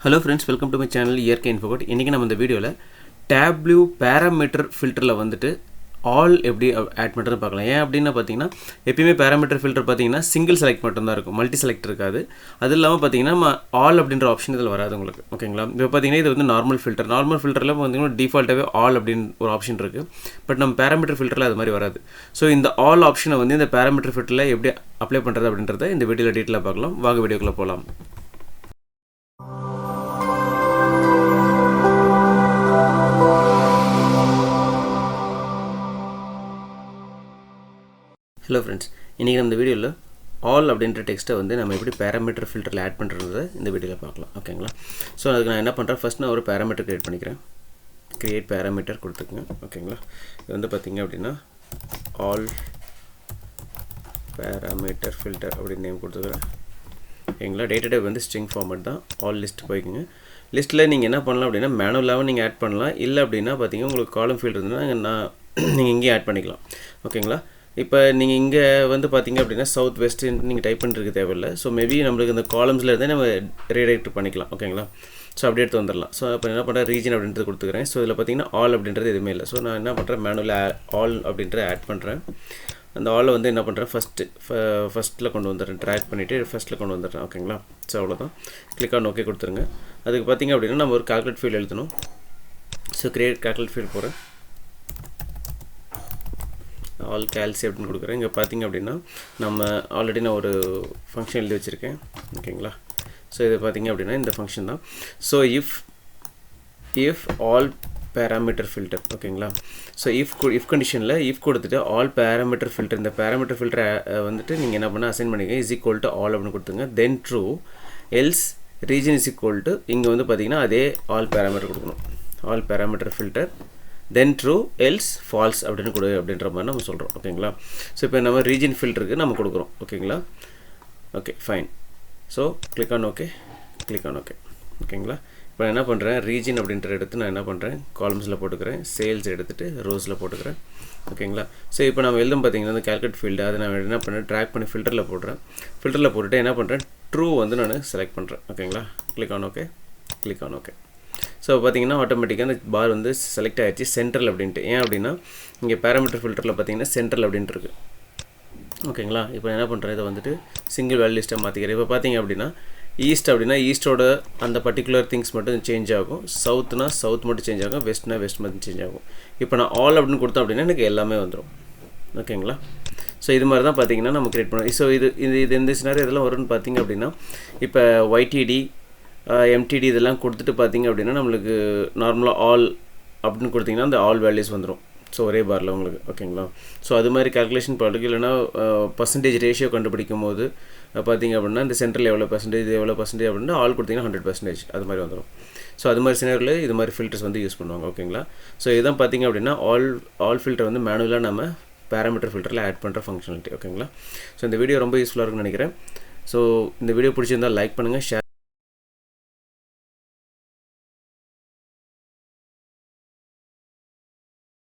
Hello friends, welcome to my channel இயற்கை இன்ஃபோகட். இன்றைக்கி நம்ம இந்த வீடியோவில் Tableau பேராமீட்டர் ஃபில்டரில் வந்துட்டு ஆல் எப்படி ஆட் பண்ணுறது பார்க்கலாம். ஏன் அப்படின்னா பார்த்தீங்கன்னா எப்பயுமே பேராமீட்டர் ஃபில்டர் பார்த்தீங்கன்னா சிங்கிள் செலக்ட் மட்டும்தான் இருக்கும், மல்டி செலக்ட் இருக்காது. அது இல்லாமல் பார்த்தீங்கன்னா நம்ம ஆல் அப்படின்ற ஆப்ஷன் இதில் வராது உங்களுக்கு. ஓகேங்களா, இப்போ பார்த்தீங்கன்னா இது வந்து நார்மல் ஃபில்டரில் பார்த்தீங்கன்னா டிஃபால்ட்டாகவே ஆல் அப்படின்னு ஒரு ஆப்ஷன் இருக்குது. பட் நம்ம பேராமீட்டர் ஃபில்டரில் அது மாதிரி வராது. ஸோ இந்த ஆல் ஆப்ஷனை வந்து இந்த பேராமீட்டர் ஃபில்டரில் எப்படி அப்ளை பண்ணுறது அப்படின்றத இந்த வீடியோவில் டீட்டெயிலாக பார்க்கலாம். வாங்க வீடியோக்குள்ளே போகலாம். ஹலோ ஃப்ரெண்ட்ஸ், இன்றைக்கி நம்ம இந்த வீடியோவில் ஆல் அப்படின்ற டெக்ஸ்ட்டை வந்து நம்ம எப்படி பேராமீட்டர் ஃபில்டரில் ஆட் பண்ணுறதை இந்த வீடியோவில் பார்க்கலாம். ஓகேங்களா, ஸோ அதுக்கு நான் என்ன பண்ணுறேன், ஃபஸ்ட் நான் ஒரு பேராமீட்டர் க்ரியேட் பண்ணிக்கிறேன். க்ரியேட் பேராமீட்டர் கொடுத்துக்குங்க. ஓகேங்களா, இது வந்து பார்த்திங்க அப்படின்னா ஆல் பேராமீட்டர் ஃபில்டர் அப்படின்னு நேம் கொடுத்துக்கிறேன். ஓகேங்களா, டேட்டா டைப் வந்து ஸ்ட்ரிங் ஃபார்மேட் தான். ஆல் லிஸ்ட் போய்க்குங்க. லிஸ்ட்டில் நீங்கள் என்ன பண்ணலாம் அப்படின்னா மேனுவலாகவும் நீங்கள் ஆட் பண்ணலாம். இல்லை அப்படின்னா பார்த்தீங்கன்னா உங்களுக்கு காலம் ஃபீல்டு இருந்ததுன்னா நீங்கள் இங்கேயும் ஆட் பண்ணிக்கலாம். ஓகேங்களா, இப்போ நீங்கள் இங்கே வந்து பார்த்தீங்க அப்படின்னா சவுத் வெஸ்ட்டுன்னு நீங்கள் டைப் பண்ணிருக்கு தேவையில்லை. ஸோ மேபி நம்மளுக்கு இந்த காலம்ஸில் இருந்தே நம்ம ரீடைரக்ட் பண்ணிக்கலாம். ஓகேங்களா, ஸோ அப்படி எடுத்து வந்துடலாம். ஸோ இப்போ என்ன பண்ணுறேன், ரீஜன் அப்படின்றது கொடுத்துக்கிறேன். ஸோ இதில் பார்த்தீங்கன்னா ஆல் அப்படின்றது எதுவுமே இல்லை. ஸோ நான் என்ன பண்ணுறேன், மேனுவலாக ஆல் அப்படின்றத ஆட் பண்ணுறேன். அந்த ஆலை வந்து என்ன பண்ணுறேன், ஃபஸ்ட்டில் கொண்டு வந்துடுறேன். ட்ராக் பண்ணிவிட்டு ஃபஸ்ட்டில் கொண்டு வந்துடுறேன். ஓகேங்களா, ஸோ அவ்வளோதான். கிளிக் ஆன் ஓகே கொடுத்துருங்க. அதுக்கு பார்த்தீங்க அப்படின்னா நம்ம ஒரு கால்குலேட் ஃபீல்டு எழுதணும். ஸோ கிரியேட் கால்குலேட் ஃபீல்டு போகிறேன். ஆல் கேல்சி அப்படின்னு கொடுக்குறேன். இங்கே பார்த்தீங்க அப்படின்னா நம்ம ஆல்ரெடி நான் ஒரு ஃபங்க்ஷன் எழுதி வச்சுருக்கேன். ஓகேங்களா, ஸோ இது பார்த்தீங்க அப்படின்னா இந்த ஃபங்க்ஷன் தான். So if all parameter filter. ஓகேங்களா, ஸோ இஃப் கண்டிஷனில் இஃப் கொடுத்துட்டு ஆல் பேராமீட்டர் ஃபில்டர், இந்த பேராமீட்டர் ஃபில்டரை வந்துட்டு நீங்கள் என்ன பண்ணால் அசைன் பண்ணிக்க இஸ் ஈக்குவல் டு ஆல் அப்படின்னு கொடுத்துங்க. Then true, else region is equal to இங்கே வந்து பார்த்தீங்கன்னா அதே ஆல் பேராமீட்டர் கொடுக்கணும். All parameter filter then true, else false அப்படின்னு கொடு அப்படின்ற மாதிரி நம்ம சொல்கிறோம். ஓகேங்களா, ஸோ இப்போ நம்ம ரீஜன் ஃபில்டருக்கு நம்ம கொடுக்குறோம். ஓகேங்களா, okay fine. So click on okay, click on okay. ஓகேங்களா, இப்போ நான் என்ன பண்ணுறேன், ரீஜன் அப்படின்ற எடுத்து நான் என்ன பண்ணுறேன், காலம்ஸில் போட்டுக்கிறேன். சேல்ஸ் எடுத்துகிட்டு ரோஸில் போட்டுக்கிறேன். ஓகேங்களா, ஸோ இப்போ நம்ம எழுதும் பார்த்தீங்கன்னா அந்த கால்குலேட் ஃபீல்டு அதை நான் என்ன பண்ணேன், ட்ராக் பண்ணி ஃபில்டரில் போடுறேன். ஃபில்டரில் போட்டுட்டு என்ன பண்ணுறேன், ட்ரூ வந்து நான் செலக்ட் பண்ணுறேன். ஓகேங்களா, click on okay, click on okay. So பார்த்தீங்கன்னா ஆட்டோமேட்டிக்காக அந்த பார் வந்து செலக்ட் ஆகிடுச்சு சென்ட்ரல் அப்படின்ட்டு. ஏன் அப்படின்னா இங்கே பேராமீட்டர் ஃபில்டரில் பார்த்தீங்கன்னா சென்ட்ரல் அப்படின்ட்டு இருக்குது. ஓகேங்களா, இப்போ என்ன பண்ணுறேன், இதை வந்துட்டு சிங்கிள் வேல்யூ லிஸ்ட்டாக மாற்றிக்கிறேன். இப்போ பார்த்தீங்க அப்படின்னா ஈஸ்ட் அப்படின்னா ஈஸ்ட்டோட அந்த பர்டிகுலர் திங்ஸ் மட்டும் சேஞ்ச் ஆகும். சவுத்னா சவுத் மட்டும் சேஞ்ச் ஆகும். வெஸ்ட்னா வெஸ்ட் மட்டும் சேஞ்ச் ஆகும். இப்போ நான் ஆல் அப்படின்னு கொடுத்தோம் அப்படின்னா எனக்கு எல்லாமே வந்துடும். ஓகேங்களா, ஸோ இது மாதிரி தான் பார்த்தீங்கன்னா நம்ம க்ரியேட் பண்ணுவோம். ஸோ இது இந்த சினாரியோ இதெல்லாம் வரும்னு பார்த்தீங்க அப்படின்னா இப்போ ஒய்டிடி எம்டிடி இதெல்லாம் கொடுத்துட்டு பார்த்தீங்க அப்படின்னா நம்மளுக்கு நார்மலாக ஆல் அப்படின்னு கொடுத்தீங்கன்னா அந்த ஆல் வேல்யூஸ் வந்துடும். ஸோ ஒரே பாரில் உங்களுக்கு. ஓகேங்களா, ஸோ அது மாதிரி கால்குலேஷன் பண்ணுறதுக்கு இல்லைனா பர்சன்டேஜ் ரேஷியோ கண்டுபிடிக்கும் போது பார்த்தீங்க அப்படின்னா இந்த சென்ட்ரல் எவ்வளோ பர்சன்டேஜ் அப்படின்னா ஆல் கொடுத்தீங்கன்னா 100% அது மாதிரி வந்துடும். ஸோ அது மாதிரி சினாரியில் இது மாதிரி ஃபில்டர்ஸ் வந்து யூஸ் பண்ணுவாங்க. ஓகேங்களா, ஸோ இதான் பார்த்தீங்க அப்படின்னா ஆல் ஃபில்டர் வந்து மேனுவலாக நம்ம பேராமீட்டர் ஃபில்டரில் ஆட் பண்ணுற ஃபங்க்ஷனாலிட்டி. ஓகேங்களா, ஸோ இந்த வீடியோ ரொம்ப யூஸ்ஃபுல்லாக இருக்குன்னு நினைக்கிறேன். ஸோ இந்த வீடியோ பிடிச்சிருந்தால் லைக் பண்ணுங்கள், ஷேர்